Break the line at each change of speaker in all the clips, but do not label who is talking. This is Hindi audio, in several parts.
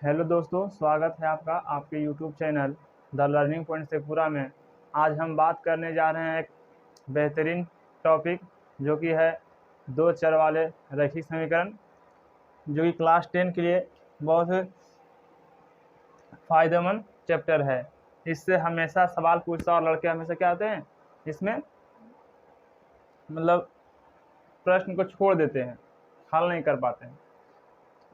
हेलो दोस्तों, स्वागत है आपका आपके YouTube channel the learning point Sheikhpura में। आज हम बात करने जा रहे हैं एक बेहतरीन टॉपिक जो कि है दो चर वाले रैखिक समीकरण, जो कि क्लास 10 के लिए बहुत फ़ायदेमंद चैप्टर है। इससे हमेशा सवाल पूछता और लड़के हमेशा क्या होते हैं, इसमें मतलब प्रश्न को छोड़ देते हैं, हल नहीं कर पाते हैं।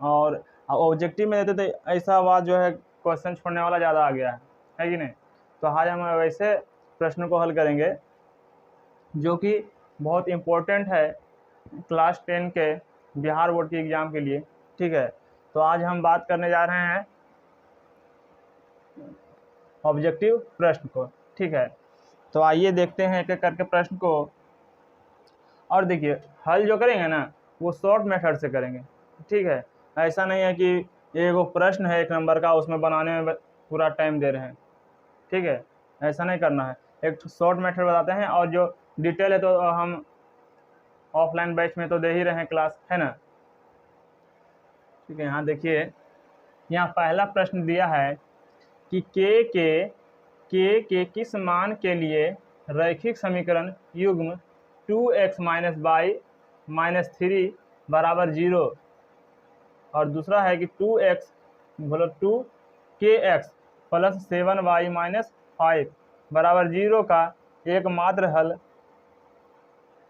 और ऑब्जेक्टिव में देते थे ऐसा बात जो है क्वेश्चन छोड़ने वाला ज़्यादा आ गया है कि नहीं। तो आज हम वैसे प्रश्न को हल करेंगे जो कि बहुत इम्पोर्टेंट है क्लास 10 के बिहार बोर्ड के एग्ज़ाम के लिए। ठीक है, तो आज हम बात करने जा रहे हैं ऑब्जेक्टिव प्रश्न को। ठीक है, तो आइए देखते हैं एक एक करके प्रश्न को। और देखिए, हल जो करेंगे ना वो शॉर्ट मेथड से करेंगे। ठीक है, ऐसा नहीं है कि एक प्रश्न है 1 नंबर का, उसमें बनाने में पूरा टाइम दे रहे हैं। ठीक है, ऐसा नहीं करना है। एक शॉर्ट मेथड बताते हैं, और जो डिटेल है तो हम ऑफलाइन बैच में तो दे ही रहे हैं क्लास, है ना। ठीक है, यहाँ देखिए, यहाँ पहला प्रश्न दिया है कि के किस मान के लिए रैखिक समीकरण युग्म 2x - y - 3 बराबर 0। और दूसरा है कि 2x मतलब 2kx प्लस 7y - 5 बराबर 0 का एकमात्र हल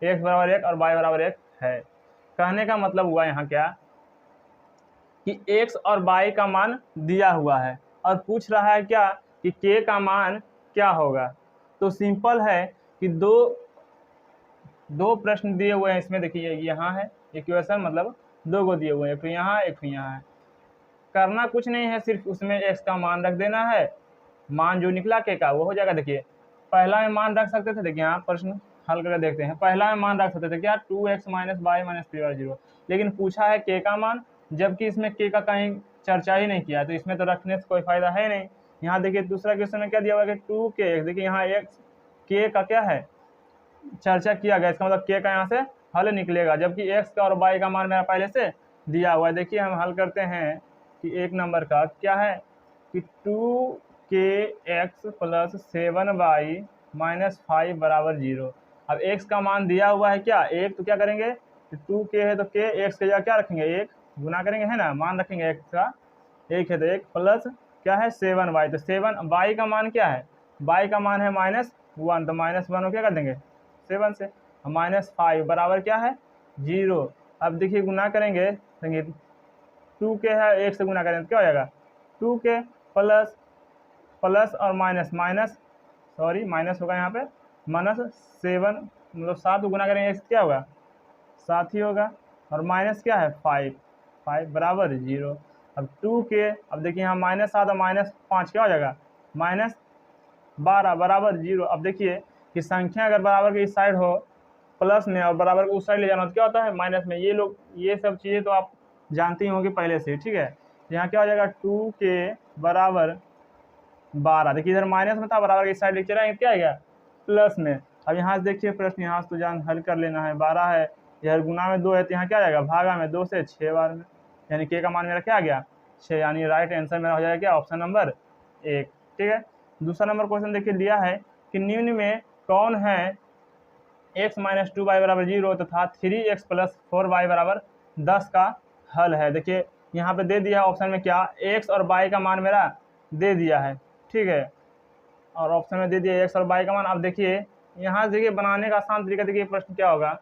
x बराबर 1 और y बराबर 1 है। कहने का मतलब हुआ यहाँ क्या कि x और y का मान दिया हुआ है और पूछ रहा है क्या कि k का मान क्या होगा। तो सिंपल है कि दो प्रश्न दिए हुए हैं इसमें। देखिए, यहाँ है इक्वेशन, मतलब दो को दिए हुए हैं, एक तो यहाँ एक तो यहाँ है। करना कुछ नहीं है, सिर्फ उसमें x का मान रख देना है। मान जो निकला k का वो हो जाएगा। देखिए, पहला में मान रख सकते थे, देखिए यहाँ प्रश्न हल करके देखते हैं। पहला में मान रख सकते थे क्या 2x - y - 3 बराबर 0, लेकिन पूछा है k का मान, जबकि इसमें k का कहीं चर्चा ही नहीं किया, तो इसमें तो रखने से कोई फायदा है नहीं। यहाँ देखिए दूसरा क्वेश्चन में क्या दिया हुआ है कि 2k, देखिए यहाँ x k का क्या है चर्चा किया गया, इसका मतलब k का यहाँ से हल निकलेगा, जबकि x का और y का मान मेरा पहले से दिया हुआ है। देखिए हम हल करते हैं कि 1 नंबर का क्या है कि 2kx प्लस 7y - 5 बराबर 0। अब x का मान दिया हुआ है क्या 1, तो क्या करेंगे 2k है तो k, x के जगह क्या रखेंगे 1 गुना करेंगे, है ना, मान रखेंगे x का 1 है तो 1 प्लस क्या है 7y, तो 7y का मान क्या है, y का मान है -1, तो -1 को क्या कर देंगे 7 से, -5 बराबर क्या है 0। अब देखिए गुना करेंगे, देखिए 2k है 1 से गुना करेंगे तो क्या हो जाएगा 2k प्लस प्लस और माइनस माइनस, सॉरी माइनस होगा यहाँ पे, -7 मतलब 7 को गुना करेंगे क्या होगा 7 ही होगा, और माइनस क्या है 5 बराबर 0। अब 2k, अब देखिए यहाँ -7 और -5 क्या हो जाएगा -12 बराबर 0। अब देखिए कि संख्या अगर बराबर की इस साइड हो प्लस में और बराबर को उस साइड ले जाना तो क्या होता है माइनस में। ये सब चीज़ें तो आप जानती होंगी पहले से। ठीक है, यहाँ क्या हो जाएगा 2k बराबर 12, देखिए इधर माइनस में था, बराबर की साइड लेके चला क्या आएगा प्लस में। अब यहाँ से देखिए प्रश्न यहाँ से तो जान हल कर लेना है, 12 है, इधर गुना में 2 है तो यहाँ क्या आ जाएगा भागा में 2 से 6 बार में, यानी k का मान मेरा क्या आ गया 6, यानी राइट आंसर मेरा हो जाएगा क्या ऑप्शन नंबर 1। ठीक है, दूसरा नंबर क्वेश्चन देखिए दिया है कि निम्न में कौन है x - 2y बराबर 0 तथा 3x प्लस 4y बराबर 10 का हल है। देखिए यहाँ पे दे दिया ऑप्शन में क्या x और y का मान मेरा दे दिया है। ठीक है, और ऑप्शन में दे दिया x और y का मान। अब देखिए यहाँ से देखिए बनाने का आसान तरीका, देखिए प्रश्न क्या होगा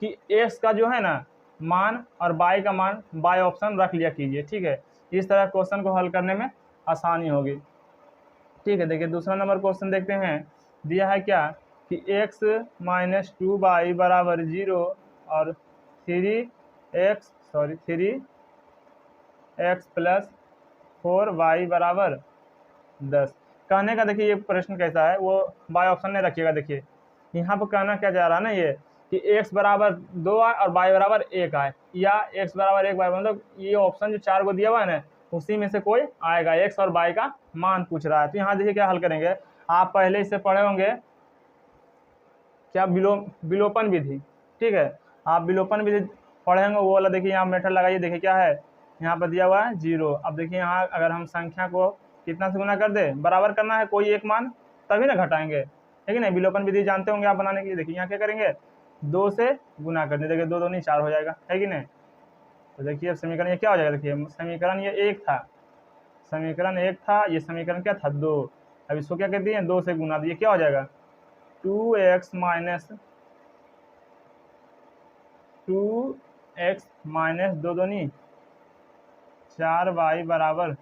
कि x का जो है ना मान और y का मान बाय ऑप्शन रख लिया कीजिए। ठीक है, इस तरह क्वेश्चन को हल करने में आसानी होगी। ठीक है, देखिए दूसरा नंबर क्वेश्चन देखते हैं, दिया है क्या कि x - 2y बराबर 0 और 3x प्लस 4y बराबर 10। कहने का देखिए ये प्रश्न कैसा है, वो बाय ऑप्शन में रखिएगा। देखिए यहाँ पर कहना क्या जा रहा है ना ये कि x बराबर 2 आए और y बराबर 1 आए, या x बराबर 1 y, मतलब ये ऑप्शन जो 4 को दिया हुआ है ना उसी में से कोई आएगा, x और y का मान पूछ रहा है। तो यहाँ देखिए क्या हल करेंगे, आप पहले इससे पढ़े होंगे क्या विलोपन विधि। ठीक है, आप विलोपन विधि पढ़े होंगे, वो वाला देखिए यहाँ मेथड लगाइए। देखिए क्या है यहाँ पर दिया हुआ है 0। अब देखिए यहाँ अगर हम संख्या को कितना से गुना कर दे, बराबर करना है कोई एक मान, तभी ना घटाएंगे, है कि नहीं। विलोपन विधि जानते होंगे आप बनाने की। देखिए यहाँ क्या करेंगे, 2 से गुना कर दे, देखिए 2 दूनी 4 हो जाएगा, है कि नहीं। तो देखिए अब समीकरण ये क्या हो जाएगा, देखिए समीकरण ये 1 था, समीकरण 1 था, ये समीकरण क्या था 2। अब इसको क्या कहते हैं, 2 से गुना, तो ये क्या हो जाएगा 2x माइनस 2 दूनी 4y बराबर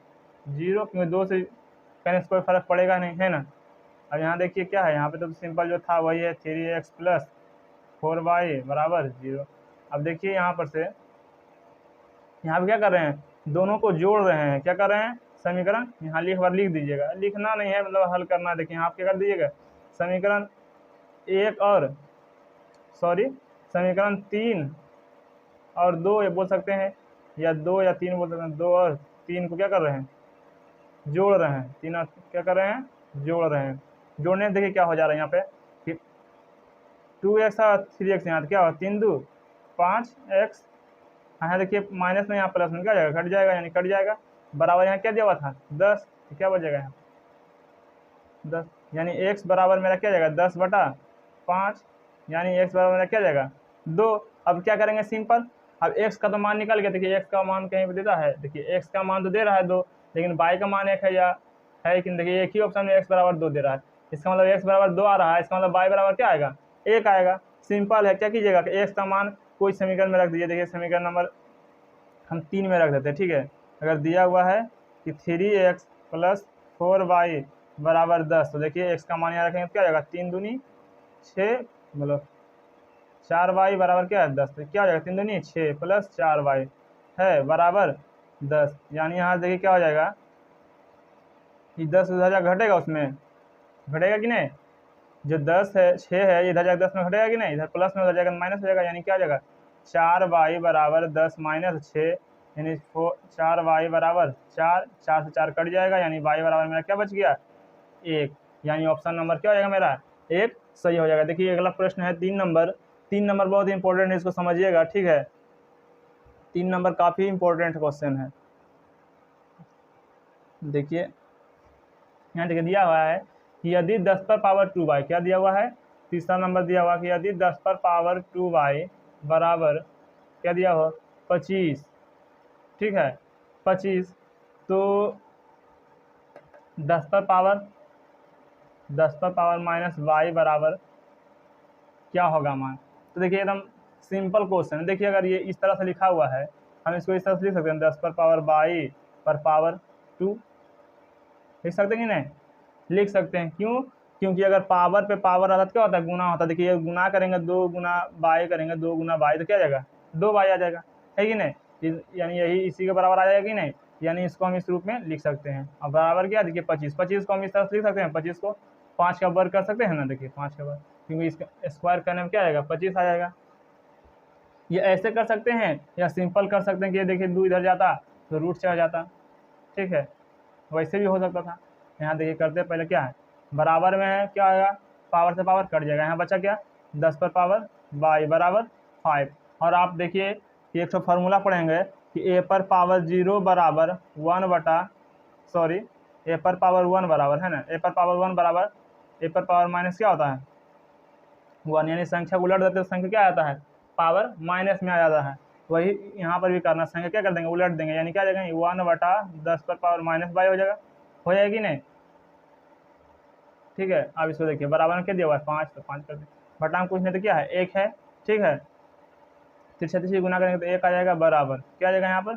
0, क्योंकि 2 से करने से कोई फर्क पड़ेगा नहीं, है ना। अब यहाँ देखिए क्या है, यहाँ पे तो सिंपल जो था वही है 3x प्लस 4y बराबर 0। अब देखिए यहाँ पर से यहाँ पे क्या कर रहे हैं, दोनों को जोड़ रहे हैं, क्या कर रहे हैं, समीकरण यहाँ लिख दीजिएगा, लिखना नहीं है मतलब हल करना है। देखिए आप क्या कर दीजिएगा, समीकरण 1 और समीकरण 3 और 2 ये बोल सकते हैं, या 2 या 3 बोल सकते हैं। 2 और 3 को क्या कर रहे हैं, जोड़ रहे हैं, 3 और क्या कर रहे हैं, जोड़ रहे हैं। जोड़ने से देखिए क्या हो जा रहा है यहाँ पे कि 2x और 3x, यहाँ क्या हो 3 2 5x, हाँ देखिए माइनस में यहाँ प्लस में क्या जाएगा, घट जाएगा, यानी कट जाएगा। बराबर यहाँ क्या दिया हुआ था 10, तो क्या बचेगा यहाँ 10, यानी x बराबर मेरा क्या जाएगा 10/5, यानी x बराबर मेरा क्या जाएगा 2। अब क्या करेंगे सिंपल, अब x का तो मान निकल गया। देखिए x का मान कहीं पर देता है, देखिए x का मान तो दे रहा है 2, लेकिन y का मान 1 है या है, लेकिन देखिए एक ही ऑप्शन में x बराबर 2 दे रहा है, इसका मतलब x बराबर 2 आ रहा है, इसका मतलब y बराबर क्या आएगा 1 आएगा। सिंपल है, क्या कीजिएगा कि x का मान कोई समीकरण में रख दीजिए। देखिए समीकरण नंबर हम 3 में रख देते हैं, ठीक है। अगर दिया हुआ है कि 3x प्लस 4y बराबर 10, तो देखिए x का मान यहाँ रखेंगे तो क्या आएगा 3 दूनी 6, मतलब 4y बराबर क्या है 10, तो क्या हो जाएगा 3 दूनी 6 प्लस 4y है बराबर 10। यानी यहाँ देखिए क्या हो जाएगा कि 10 उधर जा घटेगा, उसमें घटेगा कि नहीं, जो 10 है 6 है इधर जाकर 10 में घटेगा कि नहीं, इधर प्लस में उधर जाकर माइनस हो जाएगा, यानी क्या हो जाएगा 4y बराबर 10 माइनस 6, यानी 4y बराबर 4, 4 से 4 कट जाएगा, यानी y बराबर मेरा क्या बच गया 1, यानी ऑप्शन नंबर क्या हो जाएगा मेरा 1 सही हो जाएगा। देखिए अगला प्रश्न है 3 नंबर। 3 नंबर बहुत ही इंपॉर्टेंट है, इसको समझिएगा, ठीक है। 3 नंबर काफ़ी इंपॉर्टेंट क्वेश्चन है। देखिए यहाँ देखिए दिया हुआ है कि यदि 10 पर पावर 2y, क्या दिया हुआ है, तीसरा नंबर दिया हुआ कि यदि 10 पर पावर 2y बराबर क्या दिया हो 25, ठीक है 25, तो 10 पर पावर माइनस y बराबर क्या होगा मान। तो देखिए एकदम सिंपल क्वेश्चन है। देखिए अगर ये इस तरह से लिखा हुआ है, हम इसको इस तरह से लिख सकते हैं 10 पर पावर y पर पावर 2, लिख सकते हैं कि नहीं, लिख सकते हैं। क्यों, क्योंकि अगर पावर पे पावर आता तो क्या होता है, गुना होता है। देखिए गुना करेंगे 2 गुना y करेंगे 2 गुना y, तो क्या आ जाएगा 2y आ जाएगा, है कि नहीं, यानी यही इसी के बराबर आ जाएगा कि नहीं, यानी इसको हम इस रूप में लिख सकते हैं। अब बराबर क्या, देखिए 25 को हम इस तरह से लिख सकते हैं, 25 को 5 का वर्ग कर सकते हैं ना, देखिए 5 का वर्ग, क्योंकि इसका स्क्वायर करने में क्या आएगा 25 आ जाएगा। ये ऐसे कर सकते हैं या सिंपल कर सकते हैं कि ये देखिए 2 इधर जाता तो रूट से आ जाता, ठीक है, वैसे भी हो सकता था। यहाँ देखिए करते पहले क्या है, बराबर में है क्या आएगा, पावर से पावर कट जाएगा, यहाँ बचा क्या 10 पर पावर y बराबर 5। और आप देखिए कि एक तो फार्मूला पढ़ेंगे कि a पर पावर 0 बराबर 1 a पर पावर 1 बराबर है ना, a पर पावर 1 बराबर a पर पावर माइनस क्या होता है 1, यानी संख्या को उलट देते तो संख्या क्या आता है पावर माइनस में आ जाता है। वही यहाँ पर भी करना, संख्या क्या कर देंगे उलट देंगे, यानी क्या आ जाएगा 1/10 पर पावर माइनस y हो जाएगा, हो जाएगी नहीं, ठीक है। अब इसको देखिए बराबर में क्या दिया हुआ है 5, तो 5 कर दें, बटा में कुछ नहीं तो क्या है 1 है, ठीक है। 3 गुना करेंगे तो 1 आ जाएगा, बराबर क्या आ जाएगा यहाँ पर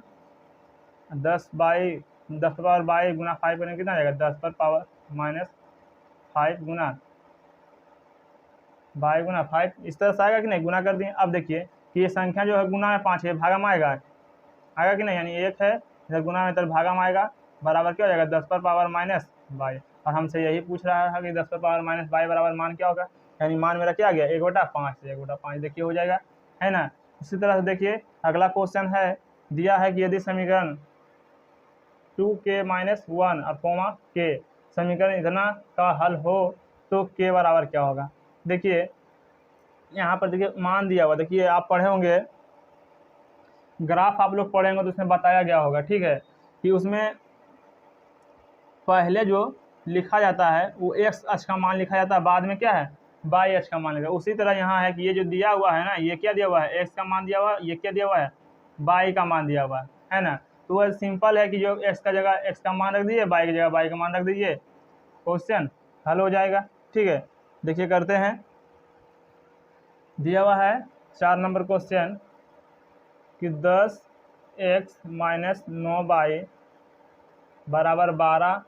10 पर पावर बाई गुना 5 करेंगे कितना आ जाएगा 10 पर पावर माइनस 5 गुना बाई गुना 5, इस तरह से आएगा कि नहीं, गुना कर दिए। अब देखिए कि ये संख्या जो है गुना में 5 है, भागा में आएगा कि नहीं, यानी 1 है इधर गुना में इधर भागा में आएगा, बराबर क्या हो जाएगा 10 पर पावर माइनस बाई। और हमसे यही पूछ रहा है कि 10 पर पावर माइनस बाई बराबर मान क्या होगा, यानी मान मेरा क्या आ गया 1/5 से 1/5 देखिए हो जाएगा, है ना। उसी तरह से देखिए अगला क्वेश्चन है, दिया है कि यदि समीकरण 2k-1 और कोमा k समीकरण इतना का हल हो तो k बराबर क्या होगा। देखिए यहाँ पर देखिए मान दिया हुआ, देखिए आप पढ़े होंगे ग्राफ आप लोग पढ़ेंगे तो उसमें बताया गया होगा, ठीक है, कि उसमें पहले जो लिखा जाता है वो एक्स अक्ष का मान लिखा जाता है, बाद में क्या है वाई अक्ष का मान लिखा। उसी तरह यहाँ है कि ये जो दिया हुआ है ना, ये क्या दिया हुआ है एक्स का मान दिया हुआ है, ये क्या दिया हुआ है वाई का मान दिया हुआ है ना। तो वह सिंपल है कि जो एक्स का जगह एक्स का मान रख दीजिए, वाई की जगह वाई का मान रख दीजिए, क्वेश्चन हल हो जाएगा। ठीक है, देखिए करते हैं। दिया हुआ है 4 नंबर क्वेश्चन कि 10x - 9y बराबर 12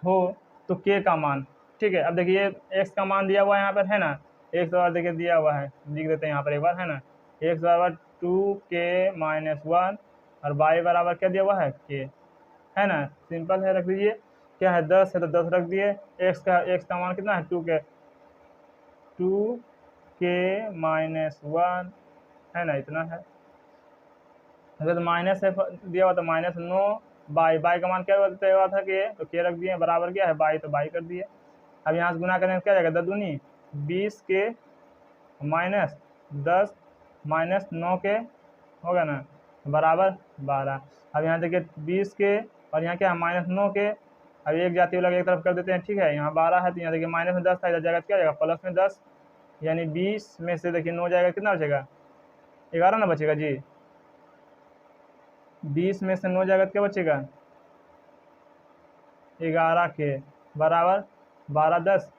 हो तो k का मान। ठीक है, अब देखिए x का मान दिया हुआ है यहाँ पर, है ना, x बराबर देखिए दिया हुआ है, लिख देते हैं यहाँ पर एक बार, है ना, x बराबर 2k - 1 और y बराबर क्या दिया हुआ है k, है ना, सिंपल है, रख दीजिए। क्या है 10 है तो 10 रख दिए, x का मान कितना है 2k - 1 है ना, इतना है। अगर तो माइनस है दिया हुआ तो -9 बाई का मान क्या दिया हुआ था कि, तो के रख दिए, बराबर क्या है बाई, तो बाई कर दिए। अब यहाँ से गुना करें तो क्या जाएगा 10 दूनी 20 के -10 -9 के होगा ना, बराबर 12। अब यहाँ देखिए 20 के और यहाँ क्या है -9 के, अब एक जाती अलग एक तरफ कर देते हैं। ठीक है, यहाँ 12 है तो यहाँ देखिए माइनस में 10 था, इधर जाएगा क्या जाएगा प्लस में 10, यानी 20 में से देखिए 9 जाएगा, कितना बचेगा 11 ना बचेगा जी। 20 में से 9 जाएगा तो क्या बचेगा 11 के बराबर 12 10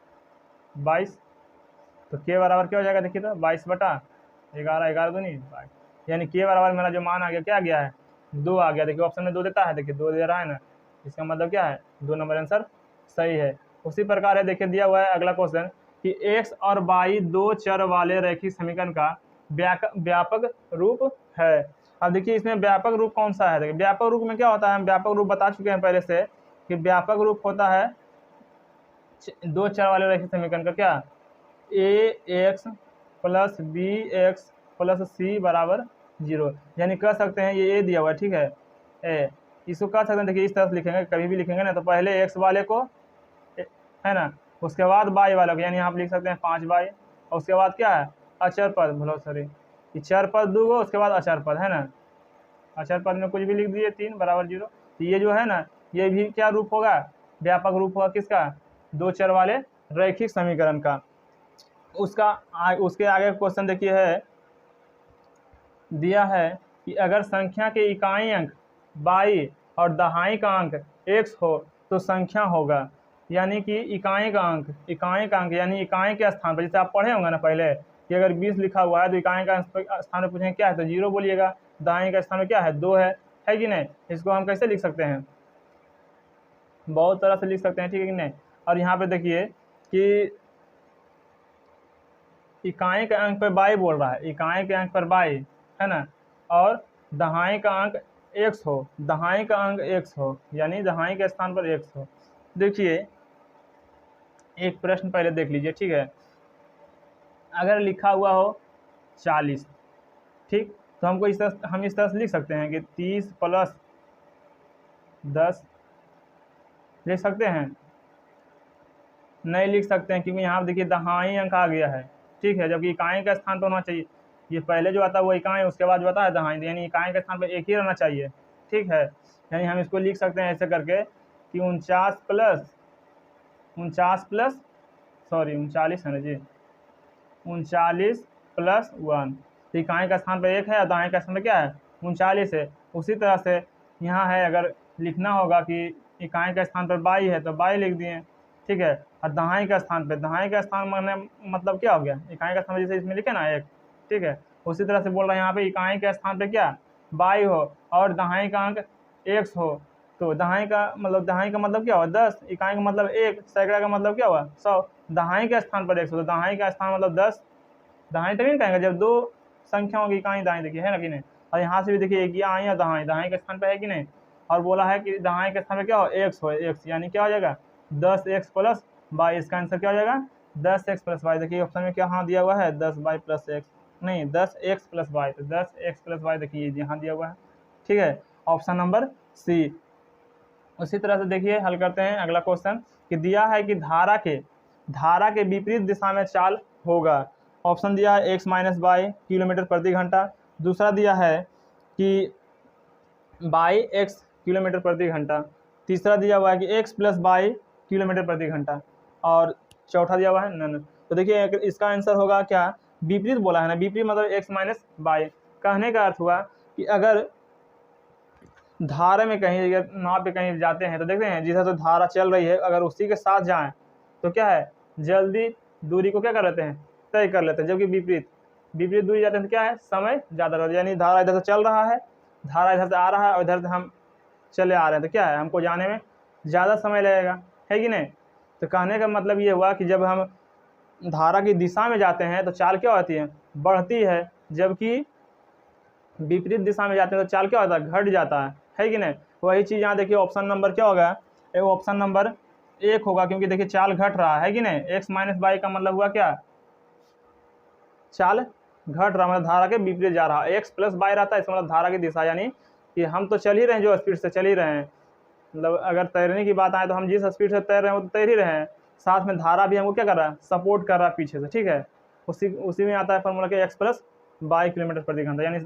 22, तो के बराबर क्या हो जाएगा देखिए तो 22/11, 11 दूनी 22, यानी के बराबर मेरा जो मान आ गया क्या आ गया है 2 आ गया। देखिए ऑप्शन में 2 देता है, देखिए 2 दे रहा है ना, इसका मतलब क्या है 2 नंबर आंसर सही है। उसी प्रकार है, देखिए दिया हुआ है अगला क्वेश्चन कि x और y 2 चर वाले रैखिक समीकरण का व्यापक रूप है। अब देखिए इसमें व्यापक रूप कौन सा है, देखिए व्यापक रूप में क्या होता है, हम व्यापक रूप बता चुके हैं पहले से कि व्यापक रूप होता है 2 चर वाले रैखिक समीकरण का क्या ax + bx + c बराबर 0, यानी कह सकते हैं ये a दिया हुआ है, ठीक है, ए इसको कह सकते हैं, देखिए इस तरह से लिखेंगे, कभी भी लिखेंगे ना तो पहले x वाले को है ना, उसके बाद y वाले को, यानी आप लिख सकते हैं 5y, और उसके बाद क्या है अचर पद, भलो सॉरी ये चर पद 2 गो, उसके बाद अचर पद, है ना, अचर पद में कुछ भी लिख दिए 3 बराबर 0। तो ये जो है ना ये भी क्या रूप होगा व्यापक रूप होगा किसका 2 चर वाले रैखिक समीकरण का। उसके आगे क्वेश्चन देखिए है, दिया है कि अगर संख्या के इकाई अंक y और दहाई का अंक x हो तो संख्या होगा, यानी कि इकाई का अंक यानी इकाई के स्थान पर, जैसे आप पढ़े होंगे ना पहले कि अगर 20 लिखा हुआ है तो इकाई का स्थान पर पूछेंगे क्या है तो 0 बोलिएगा, दाएं का स्थान में क्या है 2 है कि नहीं। इसको हम कैसे लिख सकते हैं, बहुत तरह से लिख सकते हैं, ठीक है कि नहीं। और यहाँ पे देखिए कि इकाई के अंक पर y बोल रहा है, इकाई के अंक पर y है ना, और दहाई का अंक x हो, दहाई का अंक x हो, यानी दहाई के स्थान पर x हो। देखिए एक प्रश्न पहले देख लीजिए, ठीक है, अगर लिखा हुआ हो 40, ठीक, तो हमको इस तरह से लिख सकते हैं कि 30 + 10 लिख सकते हैं, नहीं लिख सकते हैं, क्योंकि यहाँ देखिए दहाई अंक आ गया है, ठीक है, जबकि इकाई का स्थान पर होना चाहिए, ये पहले जो आता है वो इकाई, उसके बाद जो आता है दहाई, यानी इकाई के स्थान पर एक ही रहना चाहिए, ठीक है। यानी हम इसको लिख सकते हैं ऐसे करके कि 39 है ना जी, 39 + 1, तो इकाई का स्थान पर 1 है और दाएं का स्थान पर क्या है 39 है। उसी तरह से यहाँ है, अगर लिखना होगा कि इकाई का स्थान पर y है तो y लिख दिए, ठीक है, और दहाई का स्थान पे, दहाई का स्थान मतलब क्या हो गया इकाई का स्थान जैसे इसमें लिखे ना 1, ठीक है, उसी तरह से बोल रहे हैं यहाँ पे इकाई के स्थान पे क्या y हो और दहाई का अंक x हो, तो दहाई का मतलब क्या हुआ 10, इकाई का मतलब 1, सैकड़ा का मतलब क्या हुआ 100, दहाई के स्थान पर 100, तो दहाई का स्थान मतलब 10, दहाई तभी कहेंगे जब 2 संख्या होगी इकाई दाएं, देखिए है ना कि नहीं। और यहाँ से भी देखिए एक आई या दहाई के स्थान पर है कि नहीं, और बोला है कि दहाई के स्थान पर क्या हो x हो, x यानी क्या हो जाएगा 10x + y, इसका आंसर क्या हो जाएगा 10x + y। देखिए ऑप्शन में क्या हाँ दिया हुआ है 10y + x, नहीं 10x + y, तो 10x + y देखिए यहाँ दिया हुआ है, ठीक है, ऑप्शन नंबर सी। उसी तरह से देखिए हल करते हैं अगला क्वेश्चन कि दिया है कि धारा के विपरीत दिशा में चाल होगा। ऑप्शन दिया है x - y किलोमीटर प्रति घंटा, दूसरा दिया है कि बाई एक्स किलोमीटर प्रति घंटा, तीसरा दिया हुआ है कि एक्स प्लस बाई किलोमीटर प्रति घंटा, और चौथा दिया हुआ है नन। तो देखिए इसका आंसर होगा क्या, विपरीत बोला है ना, विपरीत मतलब एक्स माइनस बाई। कहने का अर्थ हुआ कि अगर धारा में कहीं नाव पे कहीं जाते हैं तो देखते हैं जिस तो धारा चल रही है, अगर उसी के साथ जाएं तो क्या है, जल्दी दूरी को क्या कर लेते हैं, तय कर लेते हैं। जबकि विपरीत दूरी जाते हैं तो क्या है, समय ज़्यादा लगता है। यानी धारा इधर से चल रहा है, धारा इधर से आ रहा है और इधर से हम चले आ रहे हैं, तो क्या है, हमको जाने में ज़्यादा समय लगेगा, है कि नहीं। तो कहने का मतलब ये हुआ कि जब हम धारा की दिशा में जाते हैं तो चाल क्या होती है, बढ़ती है, जबकि विपरीत दिशा में जाते हैं तो चाल क्या होता है, घट जाता है कि नहीं। वही चीज़ यहाँ देखिए ऑप्शन नंबर क्या होगा, ऑप्शन नंबर 1 होगा, क्योंकि देखिए चाल घट रहा है कि नहीं। एक्स माइनस बाई का मतलब हुआ क्या, चाल घट रहा, मतलब धारा के विपरीत जा रहा है। एक्स प्लस बाई रहता है इसका मतलब धारा की दिशा, यानी कि हम तो चल ही रहे हैं, जो स्पीड से चल ही रहे हैं। मतलब अगर तैरने की बात आए तो हम जिस स्पीड से तैर रहे हैं वो तो तैर ही रहे हैं, साथ में धारा भी हमको क्या कर रहा है, सपोर्ट कर रहा है पीछे से, ठीक है। उसी में आता है फॉर्मूला के एक्स प्लस बाई किलोमीटर प्रति घंटा, यानी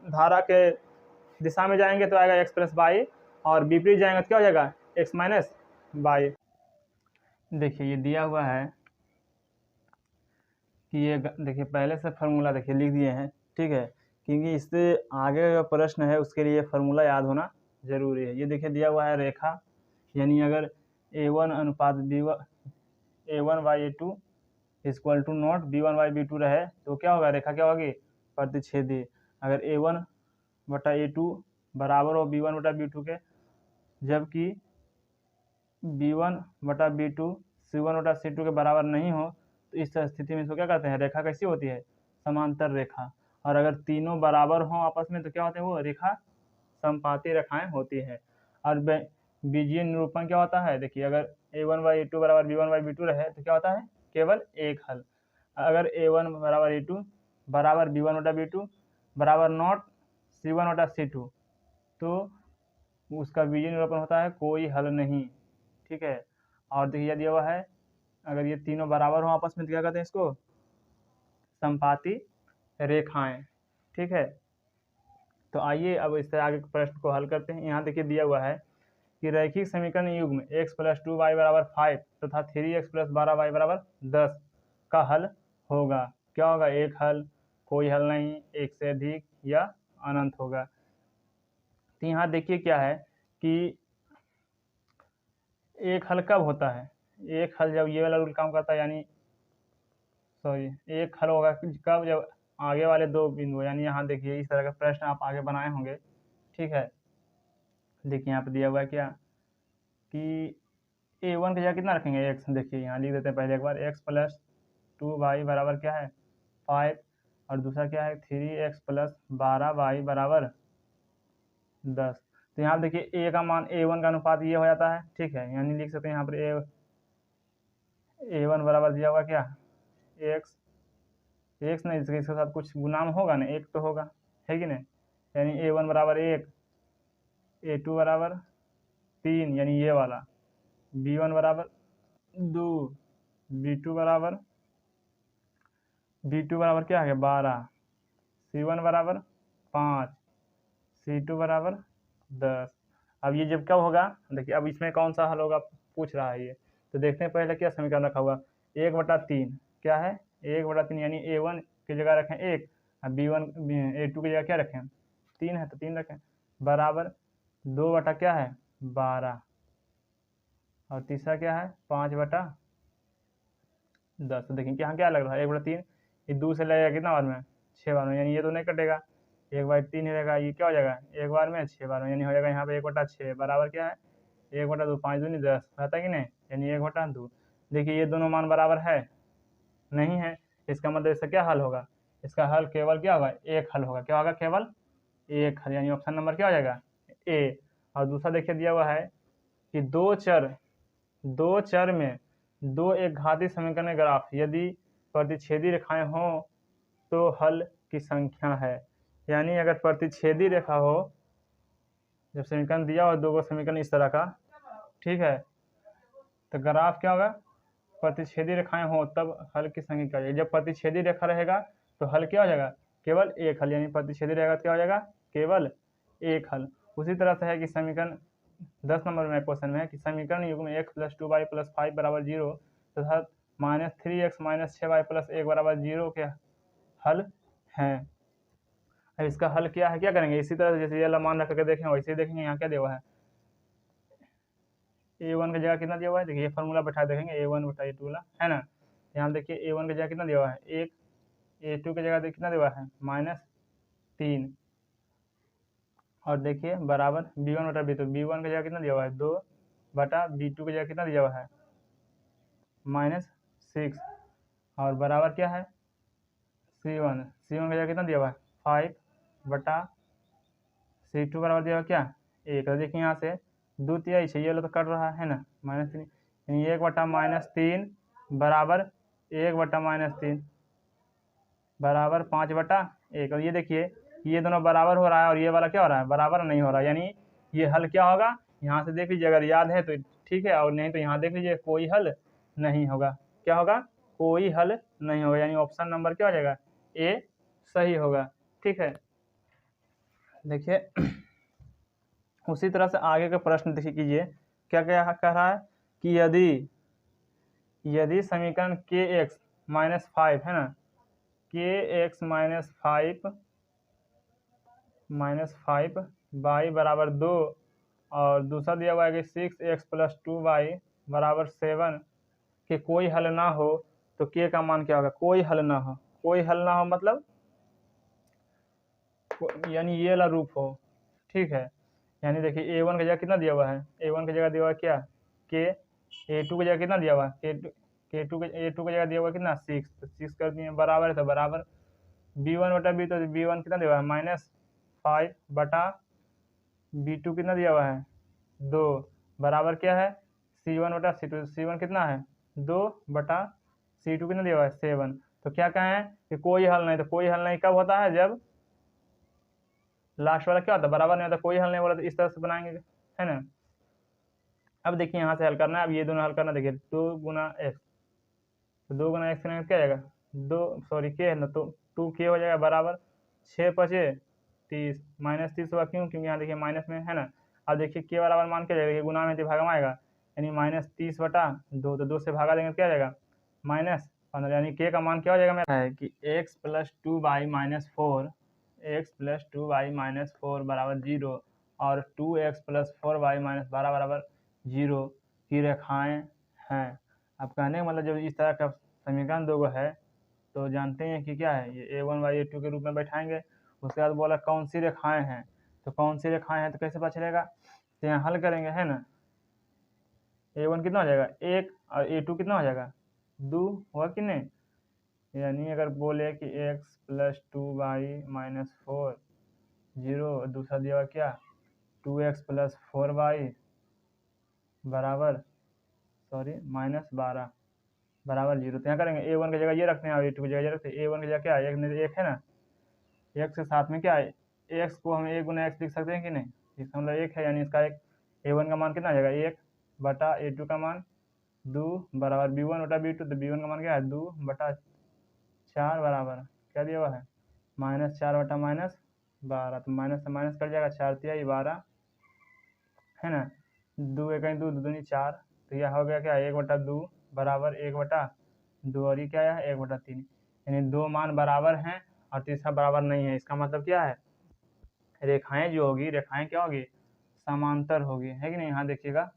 धारा के दिशा में जाएंगे तो आएगा एक्स प्लस बाई, और विपरीत जाएंगे तो क्या हो जाएगा, एक्स माइनस बाई। देखिए ये दिया हुआ है कि ये देखिए पहले से फार्मूला देखिए लिख दिए हैं, ठीक है, क्योंकि इससे आगे का प्रश्न है उसके लिए फार्मूला याद होना जरूरी है। ये देखिए दिया हुआ है रेखा, यानी अगर A1 अनुपात A1 by A2 equal to not B1 by B2 रहे तो क्या होगा, रेखा क्या होगी, प्रतिच्छेदी। अगर A1 बटा A2 बराबर हो B1 बटा B2 के, जबकि B1 बटा B2 C1 बटा C2 के बराबर नहीं हो, तो इस स्थिति में इसको क्या कहते हैं, रेखा कैसी होती है, समांतर रेखा। और अगर तीनों बराबर हों आपस में तो क्या होते हैं, वो रेखा समपाती रेखाएं होती है। और बीजीय निरूपण क्या होता है, देखिए अगर A1 बाई A2 बराबर B1 बाई B2 रहे तो क्या होता है, केवल एक हल। अगर A1 बराबर A2 बराबर B1 बटा B2 बराबर नॉट C1 बटा C2, तो उसका बीजीय निरूपण होता है कोई हल नहीं, ठीक है। और देखिए दिया हुआ है अगर ये तीनों बराबर हो आपस में तो क्या कहते हैं इसको, समपाती रेखाएं, ठीक है। तो आइए अब इससे आगे प्रश्न को हल करते हैं। यहाँ देखिए दिया हुआ है कि रैखिक समीकरण युग्म x प्लस 2y बराबर 5 तथा 3x प्लस 12y बराबर 10 का हल होगा। क्या होगा, एक हल, कोई हल नहीं, एक से अधिक या अनंत होगा। तो यहाँ देखिए क्या है कि एक हल कब होता है, एक हल जब ये वाला रूल काम करता है, यानी सॉरी एक हल होगा कब, जब आगे वाले दो बिंदु, यानी यहाँ देखिए इस तरह का प्रश्न आप आगे बनाए होंगे, ठीक है। देखिए यहाँ पे दिया हुआ है क्या कि A1 की जगह कितना रखेंगे, x, देखिए यहाँ लिख देते हैं पहले एक बार, x प्लस 2y बराबर क्या है 5, और दूसरा क्या है 3x प्लस 12y बराबर 10। तो यहाँ देखिए a का मान A1 का अनुपात ये हो जाता है, ठीक है, यानी लिख सकते हैं यहाँ पर A1 बराबर दिया हुआ क्या, x नहीं, इसके साथ कुछ गुणाम होगा ना, एक तो होगा, है कि नहीं। यानी A1 बराबर 1, A2 बराबर 3 यानी ये वाला, B1 बराबर 2, B2 बराबर क्या है 12, C1 बराबर 5, C2 बराबर 10। अब ये जब कब होगा, देखिए अब इसमें कौन सा हल होगा पूछ रहा है ये, तो देखते हैं पहले क्या समीकरण रखा हुआ, 1/3 क्या है, 1/3 यानी A1 की जगह रखें 1, और A2 की जगह क्या रखें 3 है तो 3 रखें, बराबर 2 बटा क्या है 12, और तीसरा क्या है 5/10। तो देखिए यहाँ क्या लग रहा है 1/3, ये 2 से लगेगा कितना बार में 6 बार में, यानी ये तो नहीं कटेगा, 1/3 ही रहेगा, ये क्या हो जाएगा एक बार में 6 बार में, यानी हो जाएगा यहाँ पे 1/6 बराबर क्या है 1/2, 5 दूनी 10 रहता है कि नहीं, यानी 1/2। देखिए ये दोनों मान बराबर है नहीं है, इसका मतलब इसका क्या हल होगा, इसका हल केवल क्या होगा, एक हल होगा। क्या होगा, केवल एक हल, यानी ऑप्शन नंबर क्या हो जाएगा ए। और दूसरा देखिए दिया हुआ है कि दो चर में दो एक घातीय समीकरण ग्राफ यदि प्रतिच्छेदी रेखाएं हों तो हल की संख्या है। यानी अगर प्रतिच्छेदी रेखा हो, जब समीकरण दिया हो दो समीकरण इस तरह का, ठीक है, तो ग्राफ क्या होगा, प्रतिच्छेदी रेखाएं हो तब हल की संख्या क्या होगी। जब प्रतिच्छेदी रेखा रहेगा तो हल क्या हो जाएगा, केवल एक हल, यानी प्रतिच्छेदी रहेगा तो क्या हो जाएगा केवल एक हल। उसी तरह से है कि समीकरण 10 नंबर में क्वेश्चन में है कि समीकरण युग्म x प्लस 2y प्लस 5 बराबर 0 तथा -3x माइनस 6y प्लस 1 बराबर 0 के हल हैं। अब इसका हल क्या है, क्या करेंगे, इसी तरह से जैसे ये वाला मान रख करके देखें वैसे ही देखेंगे। यहाँ क्या दिया हुआ है, a1 की जगह कितना दिया हुआ है, देखिए ये फॉर्मूला बैठा देखेंगे a1 बटा a2 वाला, है ना। यहाँ देखिए a1 की जगह कितना दिया हुआ है 1, a2 की जगह कितना दिया हुआ है -3, और देखिए बराबर b1 बटा b2, b1 की जगह कितना दिया हुआ है 2 बटा b2 की जगह कितना दिया हुआ है -6, और बराबर क्या है c1 की जगह कितना दिया हुआ है 5 बटा c2 बराबर दिया हुआ क्या 1। देखिए यहाँ से 2 तिहाई ये वाला तो कट रहा है ना -3, यानी 1 बटा -3 बराबर 1 बटा -3 बराबर 5 बटा 1। और ये देखिए ये दोनों बराबर हो रहा है और ये वाला क्या हो रहा है बराबर नहीं हो रहा है, यानी ये हल क्या होगा, यहाँ से देख लीजिए, अगर याद है तो ठीक है, और नहीं तो यहाँ देख लीजिए कोई हल नहीं होगा। क्या होगा, कोई हल नहीं होगा, यानी ऑप्शन नंबर क्या हो जाएगा ए सही होगा। ठीक है, देखिए उसी तरह से आगे का प्रश्न देखिए कीजिए, क्या क्या कह रहा है कि यदि समीकरण के एक्स माइनस 5 है ना, के एक्स माइनस फाइव वाई बराबर 2 और दूसरा दिया हुआ है कि 6x प्लस 2y बराबर 7 के कोई हल ना हो तो के का मान क्या होगा, कोई हल ना हो, कोई हल ना हो मतलब यानी ये वाला रूप हो। ठीक है, यानी देखिए a1 की जगह कितना दिया हुआ है, a1 की जगह दिया हुआ है क्या के, a2 की जगह कितना दिया हुआ है a2 की जगह दिया हुआ है कितना 6, तो 6 कर दिए बराबर है, तो बराबर b1 बटा b, तो b1 कितना दिया हुआ है -5 बटा b2 कितना दिया हुआ है 2 बराबर क्या है c1 बटा c2, c1 कितना है 2 बटा c2 कितना दिया हुआ है 7। तो क्या कहें कि कोई हल नहीं, तो कोई हल नहीं कब होता है, जब लास्ट वाला क्या होता है बराबर नहीं होता, कोई हल नहीं बोला, तो इस तरह से बनाएंगे, है ना। अब देखिए यहाँ से हल करना है, अब ये दोनों हल करना, देखिए 2 गुना एक्स, तो 2 गुना एक्स क्या आ जाएगा 2 सॉरी के है ना, तो 2 के हो जाएगा बराबर 6 पचे 30 -30 हुआ, क्यों, क्योंकि यहाँ देखिए माइनस में है ना। अब देखिए के बराबर मान क्या जाएगा, गुना में भागा में आएगा, यानी -30 बटा 2, तो 2 से भागा देंगे क्या आ जाएगा -15, यानी के का मान क्या हो जाएगा मेरा है कि x plus 2y minus 4, x plus 2y minus 4 बराबर 0 और 2x प्लस 4y माइनस 12 बराबर 0 की रेखाएं हैं। अब कहने का मतलब जब इस तरह का समीकरण दो है तो जानते हैं कि क्या है, ये a1 y a2 के रूप में बैठाएंगे। उसके बाद बोला कौन सी रेखाएं हैं, तो कौन सी रेखाएं हैं तो कैसे पता चलेगा, तो यहाँ हल करेंगे, है ना। a1 कितना हो जाएगा 1 और a2 कितना हो जाएगा 2, हुआ कि नहीं। यानी अगर बोले कि x प्लस 2y माइनस 4 0, दूसरा दिया हुआ क्या 2x प्लस 4y बराबर -12 बराबर 0, तो यहाँ करेंगे a1 की जगह ये रखते हैं और a2 की जगह ये रखते हैं। a1 की जगह क्या है, एक है ना, x के साथ में क्या है, x को हम 1 गुना x लिख सकते हैं कि नहीं, इसका मतलब 1 है, यानी इसका एक a1 का मान कितना आ जाएगा 1 बटा a2 का मान 2 बराबर b1 बटा b2, तो b1 का मान क्या है 2 बटा 4 बराबर क्या दिया हुआ है -4 बटा -12, तो माइनस से माइनस कट जाएगा, 4 तिहाई 12 है ना, 2 एक 2 दूनी 4, तो यह हो गया क्या 1 बटा 2 बराबर 1 बटा 2, और ये क्या है 1 बटा 3, यानी दो मान बराबर हैं और तीसरा बराबर नहीं है। इसका मतलब क्या है, रेखाएं जो होगी, रेखाएं क्या होगी समांतर होगी, है कि नहीं। यहाँ देखिएगा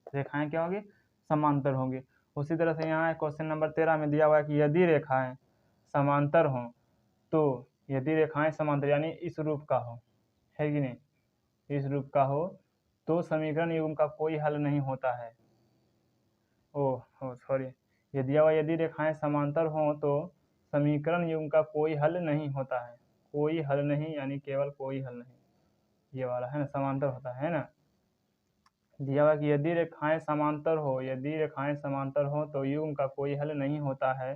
रेखाएं क्या होगी समांतर होगी। उसी तरह से यहाँ क्वेश्चन नंबर 13 में दिया हुआ है कि यदि रेखाएं समांतर हों, तो यदि रेखाएं समांतर यानी इस रूप का हो, है कि नहीं, इस रूप का हो तो समीकरण युग्म का कोई हल नहीं होता है। सॉरी, ये दिया हुआ यदि रेखाएं समांतर हों तो समीकरण युग्म का कोई हल नहीं होता है, कोई हल नहीं यानी केवल कोई हल नहीं, ये वाला है ना समांतर होता है ना। दिया हुआ कि यदि रेखाएं समांतर हो, यदि रेखाएं समांतर हो तो युग्म का कोई हल नहीं होता है,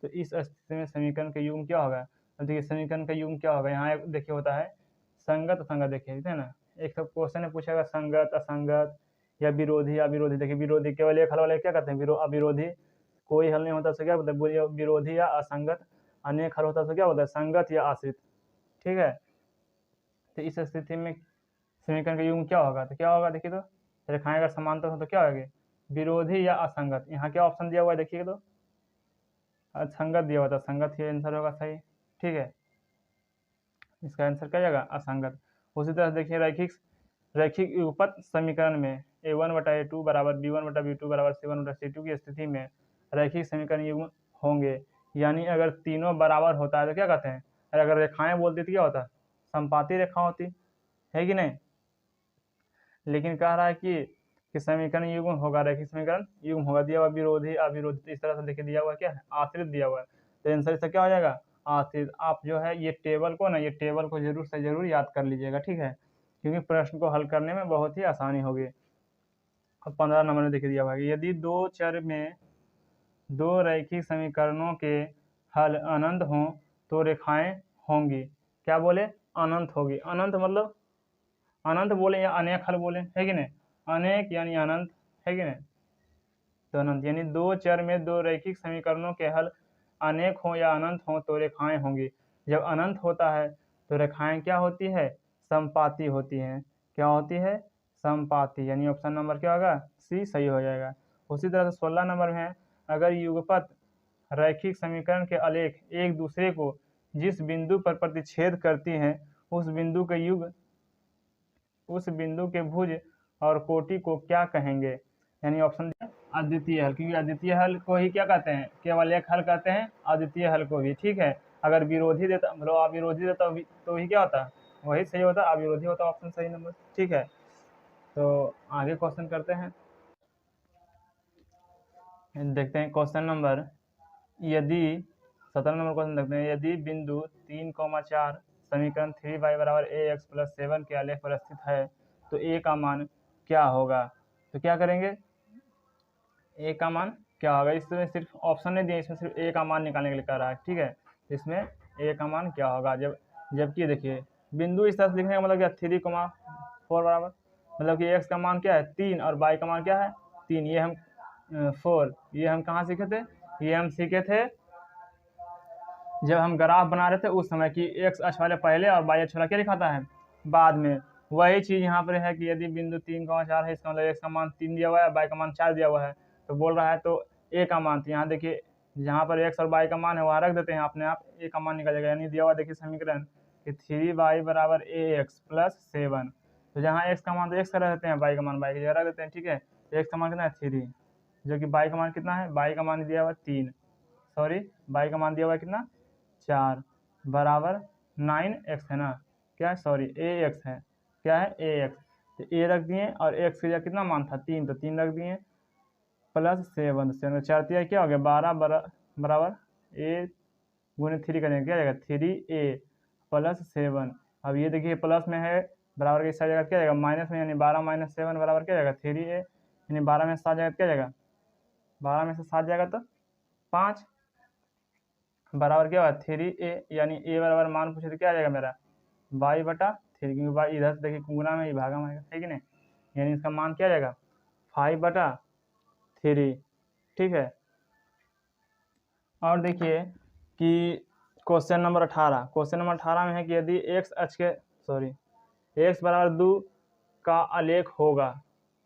तो इस स्थिति में समीकरण का युग्म क्या होगा, तो देखिए समीकरण का युग्म क्या होगा, यहाँ देखिए होता है संगत असंगत, देखिए है ना, एक सब क्वेश्चन में पूछेगा संगत असंगत या विरोधी अविरोधी। देखिए विरोधी केवल एक हल वाले क्या कहते हैं अविरोधी, कोई हल नहीं होता तो क्या बोलते हैं विरोधी या असंगत, अनेक हल होता तो क्या होता है संगत या आश्रित। ठीक है, तो इस स्थिति में समीकरण का युग्म क्या होगा? तो क्या होगा देखिए, तो रेखाएं अगर समांतर हो तो क्या होगी? विरोधी या असंगत। यहाँ क्या ऑप्शन दिया हुआ है देखिए, तो असंगत दिया हुआ था, संगत ही आंसर होगा सही। ठीक है, इसका आंसर क्या जाएगा? असंगत। उसी तरह देखिए रैखिक युगपत समीकरण में a1/a2 बराबर b1/b2 बराबर c1/c2 की स्थिति में रैखिक समीकरण युग्म होंगे, यानी अगर तीनों बराबर होता है तो क्या कहते हैं? अगर रेखाएं बोलती तो क्या होता? समपाती रेखा होती है कि नहीं। लेकिन कह रहा है कि समीकरण युग्म होगा, रैखिक समीकरण युग्म होगा। दिया हुआ विरोधी अविरोधी, तो इस तरह से देखिए दिया हुआ क्या है? आश्रित दिया हुआ है, तो आंसर इसका क्या हो जाएगा? आश्रित। आप जो है ये टेबल को जरूर से जरूर याद कर लीजिएगा, ठीक है, क्योंकि प्रश्न को हल करने में बहुत ही आसानी होगी। अब 15 नंबर में देखिए दिया हुआ है, यदि दो चर में दो रैखिक समीकरणों के हल अनंत हों तो रेखाएं होंगी। क्या बोले? अनंत होगी। अनंत मतलब अनंत बोले या अनेक हल बोले, है कि नहीं? अनेक यानी अनंत, है कि नहीं? तो अनंत यानी दो चर में दो रैखिक समीकरणों के हल अनेक हो या अनंत हो तो रेखाएं होंगी। जब अनंत होता है तो रेखाएं क्या होती है? समपाती होती हैं। क्या होती है? समपाती। यानी ऑप्शन नंबर क्या होगा? सी सही हो जाएगा। उसी तरह से 16 नंबर में, अगर युगपत रैखिक समीकरण के आलेख एक दूसरे को जिस बिंदु पर प्रतिच्छेद करती हैं उस बिंदु के भुज और कोटि को क्या कहेंगे? यानी ऑप्शन अद्वितीय हल, क्योंकि अद्वितीय हल को ही क्या कहते हैं? केवल एक हल कहते हैं अद्वितीय हल को भी, ठीक है। अगर विरोधी देता मतलब अविरोधी देता तो ही क्या होता? वही सही होता, अविरोधी होता ऑप्शन सही नंबर, ठीक है। तो आगे क्वेश्चन करते हैं, देखते हैं क्वेश्चन नंबर, यदि 17 नंबर क्वेश्चन देखते हैं, यदि बिंदु 3,4 समीकरण 3y बराबर ax प्लस 7 के आलेख पर स्थित है तो a का मान क्या होगा? तो क्या करेंगे? a का मान क्या होगा? इसमें सिर्फ ऑप्शन नहीं दिए, इसमें सिर्फ a का मान निकालने के लिए कह रहा है, ठीक है। इसमें a का मान क्या होगा? जबकि देखिए बिंदु इस तरह से लिखने का मतलब क्या? 3,4 बराबर, मतलब कि x का मान क्या है? 3 और y का मान क्या है? 3। ये हम 4, ये हम कहाँ सीखे थे? ये हम सीखे थे जब हम ग्राफ बना रहे थे उस समय की एक्स अक्ष वाले पहले और वाई अक्ष वाला क्या लिखाता है बाद में। वही चीज़ यहाँ पर है कि यदि बिंदु 3,4 है, इसका मतलब एक्स का मान 3 दिया हुआ है, वाई का मान 4 दिया हुआ है, तो बोल रहा है तो ए का मान, तो यहाँ देखिए जहाँ पर एक्स और वाई का मान है वहाँ रख देते हैं, अपने आप ए का मान निकल जाएगा। यानी दिया हुआ देखिए समीकरण कि 3y बराबर ax प्लस 7, तो जहाँ एक्स का मान तो एक्स का रख देते हैं, वाई का मान वाई की जगह रख देते हैं, ठीक है। एक्स का मान कितना है? 3, जो कि वाई का मान कितना है? वाई का मान दिया हुआ 3, सॉरी वाई का मान दिया हुआ है कितना? 4 बराबर 9x है ना, क्या है? सॉरी ax है, क्या है? ax, तो a रख दिए और x की जगह कितना मान था? 3, तो 3 रख दिए प्लस 7, 4 3 क्या हो गया? 12 बराबर a गुने 3 करेंगे क्या जाएगा? 3a plus 7। अब ये देखिए प्लस में है, बराबर की साइड जगह क्या जाएगा? माइनस में, यानी 12 माइनस 7 बराबर क्या जाएगा? 3a, यानी 12 में से 7 जाएगा क्या जाएगा? 12 में से 7 जाएगा तो 5 बराबर क्या होगा? 3a, यानी a बराबर मान पूछे तो क्या आ जाएगा मेरा? y/3, क्योंकि y इधर से देखिए गुणा में ही भागा में आएगा, है कि नहीं। यानी इसका मान क्या आ जाएगा? 5/3, ठीक है। और देखिए कि क्वेश्चन नंबर 18 में है कि यदि x बराबर 2 का आलेख होगा,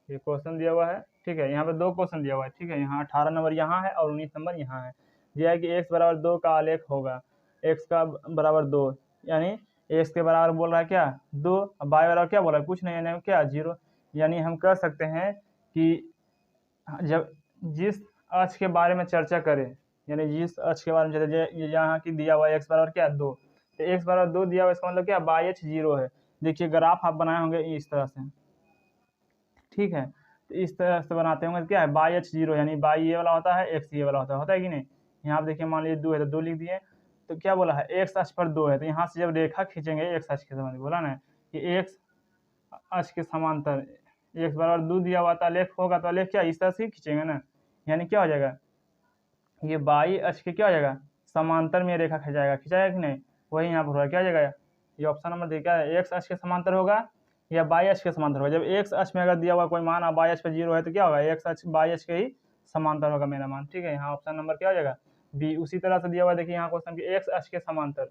ये क्वेश्चन दिया हुआ है, ठीक है। यहाँ पे 2 क्वेश्चन दिया हुआ है, ठीक है। यहाँ 18 नंबर यहाँ है और 19 नंबर यहाँ है। दिया है कि x बराबर 2 का आलेख होगा, x का बराबर 2, यानी x के बराबर बोल रहा है क्या? 2, y बराबर क्या बोल रहा है? कुछ नहीं, यानी क्या? 0। यानी हम कह सकते हैं कि जब जिस अक्ष के बारे में चर्चा करें, यानी जिस अक्ष के बारे में चर्चा, यहाँ की दिया हुआ है x बराबर क्या? 2, तो x बराबर 2 दिया हुआ, इसका मतलब क्या? y अक्ष 0 है। देखिए ग्राफ आप बनाए होंगे इस तरह से, ठीक है। तो इस तरह से बनाते होंगे, क्या है? y अक्ष 0, यानी y ये वाला होता है, x ये वाला होता है कि नहीं। यहाँ आप देखिए मान लीजिए 2 है तो 2 लिख दिए, तो क्या बोला है? x अक्ष पर 2 है, तो यहाँ से जब रेखा खींचेंगे x अक्ष के समांतर, बोला ना कि x अक्ष के समांतर x बराबर 2 दिया हुआ था, लेख होगा तो लेख क्या इस तरह से खींचेंगे ना, यानी क्या हो जाएगा? ये y अक्ष के क्या हो जाएगा? समांतर में रेखा खिंचाएगा कि नहीं। वही यहाँ पर होगा, क्या हो जाएगा? ये ऑप्शन नंबर देखिए क्या है? x अक्ष के समांतर होगा या y अक्ष के समांतर होगा। जब x अक्ष में अगर दिया हुआ कोई मान और y अक्ष पर 0 है तो क्या होगा? x अक्ष y अक्ष के ही समांतर होगा मेरा मान, ठीक है। यहाँ ऑप्शन नंबर क्या हो जाएगा? बी। उसी तरह से दिया हुआ देखिए यहाँ क्वेश्चन की x अक्ष के समांतर,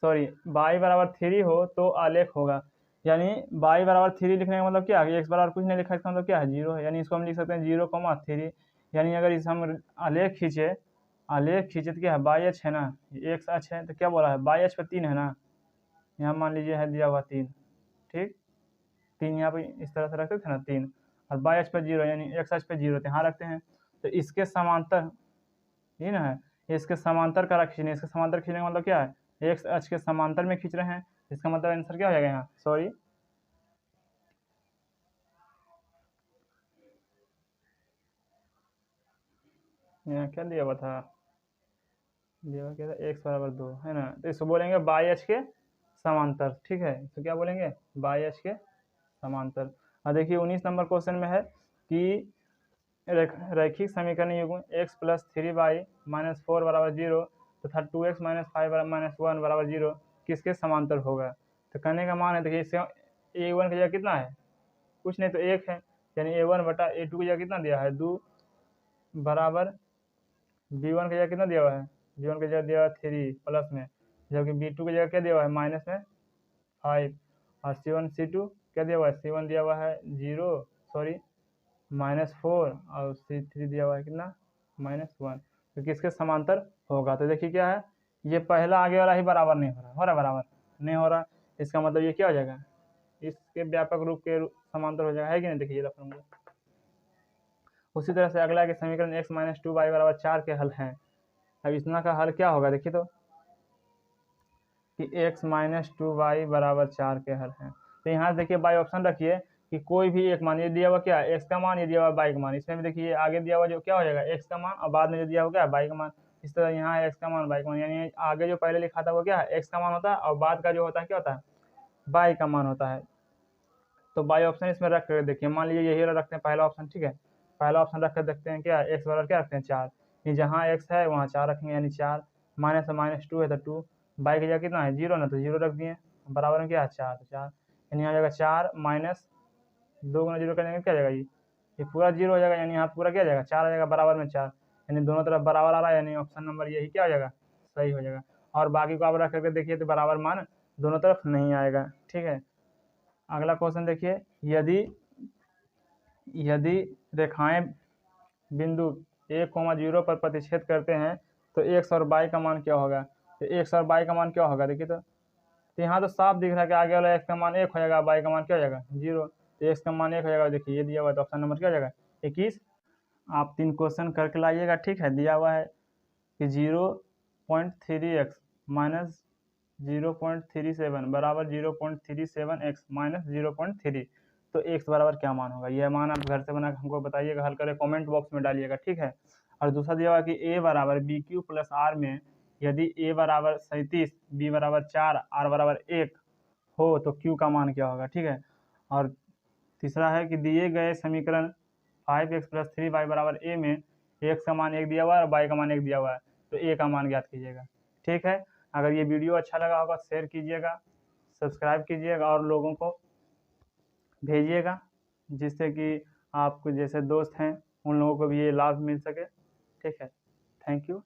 सॉरी y बराबर 3 हो तो आलेख होगा, यानी y बराबर 3 लिखने का मतलब क्या है, x बराबर कुछ नहीं लिखा, इसका मतलब क्या है 0 है, यानी इसको हम लिख सकते हैं 0, 3। यानी अगर इस हम आलेख खींचे तो क्या है बाई अक्ष है ना, x अक्ष है तो क्या बोला है बाई अक्ष पर 3 है ना, यहाँ मान लीजिए है दिया हुआ 3, ठीक 3 यहाँ पे इस तरह से रखते थे ना 3, और बाई अक्ष पर 0 यानी x अक्ष पर 0 तो यहाँ रखते हैं, तो इसके समांतर ये ना है, इसके समांतर करा खींचने, इसके समांतर खींचने का मतलब क्या है, एक्स अक्ष के समांतर में खींच रहे हैं, इसका मतलब आंसर क्या हो जाएगा यहाँ, सॉरी यहाँ क्या दिया हुआ था, दिया हुआ क्या था एक्स बराबर 2 है ना, तो इसको बोलेंगे बाई अक्ष के समांतर, ठीक है, तो क्या बोलेंगे बाई अक्ष के समांतर। और देखिए 19 नंबर क्वेश्चन में है कि रैखिक समीकरण युग्म x प्लस 3y माइनस 4 बराबर 0 तथा 2x माइनस 5 माइनस 1 बराबर 0 किसके समांतर होगा। तो कहने का मान है, देखिए इससे a1 की जगह कितना है, कुछ नहीं तो 1 है, यानी a1 बटा a2 की जगह कितना दिया है 2 बराबर b1 की जगह कितना दिया हुआ है, b1 की जगह दिया हुआ है 3 प्लस में, जबकि b2 की जगह क्या दिया हुआ है माइनस में 5, और c1 c2 क्या दिया हुआ है, c1 दिया हुआ है 0 सॉरी -4 और C3 दिया हुआ है कितना -1, तो किसके समांतर होगा। तो देखिए क्या है, ये पहला आगे वाला ही बराबर नहीं हो रहा बराबर नहीं हो रहा, इसका मतलब ये क्या हो जाएगा, इसके व्यापक रूप के समांतर हो जाएगा, है कि नहीं, देखिए रखूँगा। उसी तरह से अगला के समीकरण x माइनस 2y बराबर 4 के हल हैं। अब इसना का हल क्या होगा, देखिए तो कि x माइनस 2y बराबर 4 के हल हैं। तो यहाँ देखिए बाई ऑप्शन रखिए कि कोई भी एक मान, ये दिया हुआ क्या x का मान, ये दिया हुआ y का मान, इसमें भी देखिए आगे दिया हुआ जो क्या हो जाएगा x का मान, और बाद में जो दिया हुआ क्या है y का मान, इस तरह यहाँ x का मान y का मान, यानी आगे जो पहले लिखा था वो क्या है x का मान होता है, और बाद का जो होता है क्या होता है y का मान होता है। तो बाई ऑप्शन इसमें रख कर देखिए, मान लीजिए यही रखते हैं पहला ऑप्शन, ठीक है, पहला ऑप्शन रख कर देखते हैं क्या x बराबर क्या रखते हैं 4, ये जहाँ x है वहाँ 4 रखेंगे, यानी 4 माइनस -2 है तो 2, बाई की जगह कितना है 0 ना, तो 0 रख दिए, बराबर में क्या है 4, तो 4 यानी आ जाएगा 4 माइनस 2 गुना 0 करेंगे क्या जाएगा ये पूरा 0 हो जाएगा, यानी यहाँ पूरा क्या जाएगा 4 आ जाएगा बराबर में 4, यानी दोनों तरफ बराबर आ रहा है, यानी ऑप्शन नंबर यही क्या हो जाएगा सही हो जाएगा। और बाकी को आप रख करके देखिए तो बराबर मान दोनों तरफ नहीं आएगा, ठीक है। अगला क्वेश्चन देखिए, यदि रेखाएं बिंदु 1,0 पर प्रतिच्छेद करते हैं तो x और y का मान क्या होगा। तो x और y का मान क्या होगा, देखिए तो यहाँ तो साफ दिख रहा है कि आगे वाला x का मान 1 हो जाएगा, y का मान क्या हो जाएगा 0, तो x का मान 1 हो जाएगा। देखिए ये दिया हुआ है तो ऑप्शन नंबर क्या हो जाएगा 21। आप 3 क्वेश्चन करके लाइएगा, ठीक है। दिया हुआ है कि 0.3x माइनस 0.37 बराबर 0.37x माइनस 0.3, तो x बराबर क्या मान होगा। यह मान आप घर से बना के हमको बताइएगा, हल करें कमेंट बॉक्स में डालिएगा, ठीक है। और दूसरा दिया हुआ कि a बराबर BQ प्लस R में यदि a बराबर 37, b बराबर 4, r बराबर 1 हो तो q का मान क्या होगा, ठीक है। और तीसरा है कि दिए गए समीकरण 5x प्लस 3y बराबर a में x का मान 1 दिया हुआ है और y का मान 1 दिया हुआ है, तो a का मान ज्ञात कीजिएगा, ठीक है। अगर ये वीडियो अच्छा लगा होगा शेयर कीजिएगा, सब्सक्राइब कीजिएगा और लोगों को भेजिएगा, जिससे कि आपको जैसे दोस्त हैं उन लोगों को भी ये लाभ मिल सके, ठीक है। Thank you.